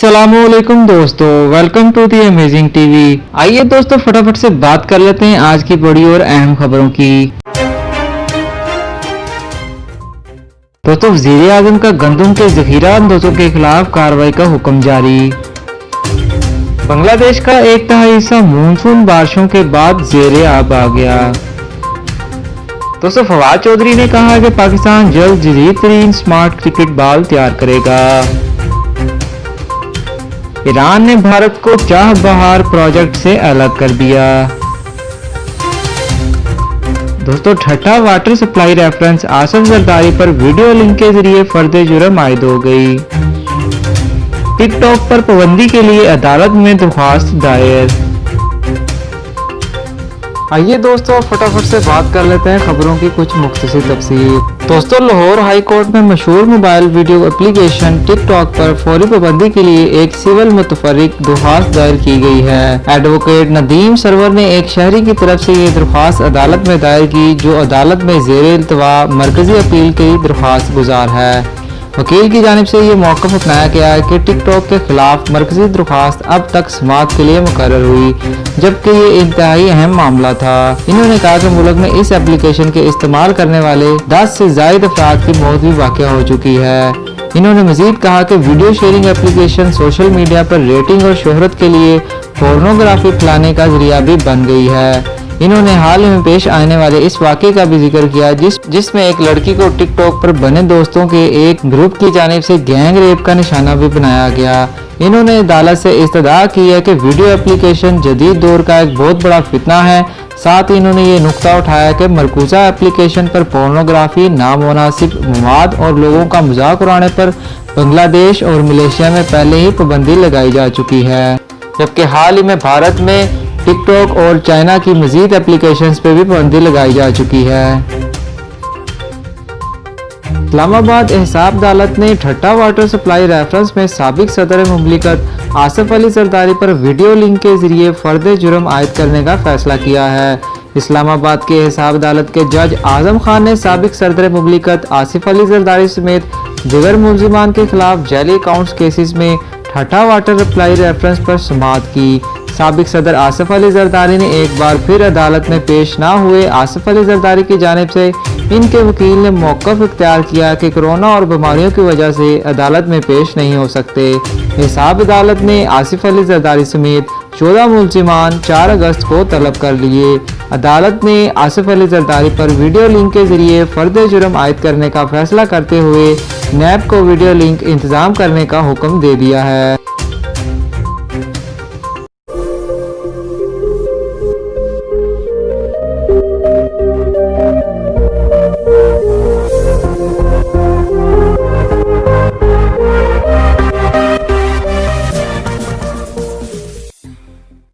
अस्सलामुअलैकुम दोस्तों, welcome to the amazing TV. आइए दोस्तों फटाफट से बात कर लेते हैं आज की बड़ी और अहम खबरों की। दोस्तों वज़ीर आज़म का गंदम के ज़ख़ीरा अंदोज़ों के खिलाफ कार्रवाई का हुक्म जारी। बांग्लादेश का 1/3 हिस्सा मानसून बारिशों के बाद ज़ेरे आब आ गया। दोस्तों फवाद चौधरी ने कहा कि पाकिस्तान जल्द जदीद तरीन स्मार्ट क्रिकेट बॉल तैयार करेगा। ईरान ने भारत को चाह बहार प्रोजेक्ट से अलग कर दिया। दोस्तों ठट्ठा water supply reference Asif Zardari पर वीडियो लिंक के जरिए फर्द जुर्म आयद हो गई। टिकटॉक पर पाबंदी के लिए अदालत में दरख्वास्त दायर। आइए दोस्तों फटाफट से बात कर लेते हैं खबरों की कुछ मुख्तसर तफसील। दोस्तों लाहौर हाई कोर्ट में मशहूर मोबाइल वीडियो एप्लीकेशन टिकटॉक पर फौरी पाबंदी के लिए एक सिविल मुतफर्रिक दरख्वास्त दायर की गई है। एडवोकेट नदीम सरवर ने एक शहरी की तरफ से ये दरख्वास्त अदालत में दायर की, जो अदालत में ज़ेरे इल्तवा मरकजी अपील की दरख्वास्त गुजार है। वकील की जानिब से ये मौक़िफ़ अपनाया गया है कि टिकटॉक के खिलाफ मरकजी दरख्वास्त अब तक समाअत के लिए मुकर्रर हुई, जबकि ये इंतहाई अहम मामला था। इन्होंने कहा कि मुल्क में इस एप्लीकेशन के इस्तेमाल करने वाले 10 से ज़ायद अफराद की मौत भी वाक़या हो चुकी है। इन्होंने मजीद कहा कि video sharing application social media पर रेटिंग और शोहरत के लिए पोर्नोग्राफी फैलाने का जरिया भी बन गई है। इन्होंने हाल में पेश आने वाले इस वाक़े का भी जिक्र किया जिसमें एक लड़की को टिकटॉक पर बने दोस्तों के एक ग्रुप की जानिब से गैंग रेप का निशाना भी बनाया गया। इन्होंने अदालत से इस्तदा की है कि वीडियो एप्लीकेशन जदीद दौर का एक बहुत बड़ा फितना है। साथ ही इन्होंने ये नुक्ता उठाया कि मरकूज़ा एप्लीकेशन पर पोर्नोग्राफी, नामुनासिब मवाद और लोगों का मजाक उड़ाने पर बांग्लादेश और मलेशिया में पहले ही पाबंदी लगाई जा चुकी है, जबकि हाल ही में भारत में टिकटॉक और चाइना की मजीद एप्लीकेशंस पे भी पाबंदी लगाई जा चुकी है। इस्लामाबाद एहसाब अदालत ने ठट्ठा वाटर सप्लाई रेफरेंस में साबिक सदर मुमलिकत आसिफ अली जरदारी पर वीडियो लिंक के जरिए फर्द जुर्म आयद करने का फैसला किया है। इस्लामाबाद के एहसाब अदालत के जज आजम खान ने साबिक सदर मुमलिकत आसिफ अली जरदारी समेत दिगर मुलजिमान के खिलाफ जाली अकाउंट्स केसेस में ठट्ठा वाटर सप्लाई रेफरेंस पर समाअत की। साबिक सदर आसिफ अली जरदारी ने एक बार फिर अदालत में पेश ना हुए। आसिफ अली जरदारी की जानिब से इनके वकील ने मौक़िफ़ इख्तियार किया कि कोरोना और बीमारियों की वजह से अदालत में पेश नहीं हो सकते। हिसाब अदालत ने आसिफ अली जरदारी समेत 14 मुलजिमान 4 अगस्त को तलब कर लिए। अदालत ने आसिफ अली जरदारी पर वीडियो लिंक के जरिए फर्द जुर्म आयद करने का फैसला करते हुए नैब को वीडियो लिंक इंतज़ाम करने का हुक्म दे दिया है।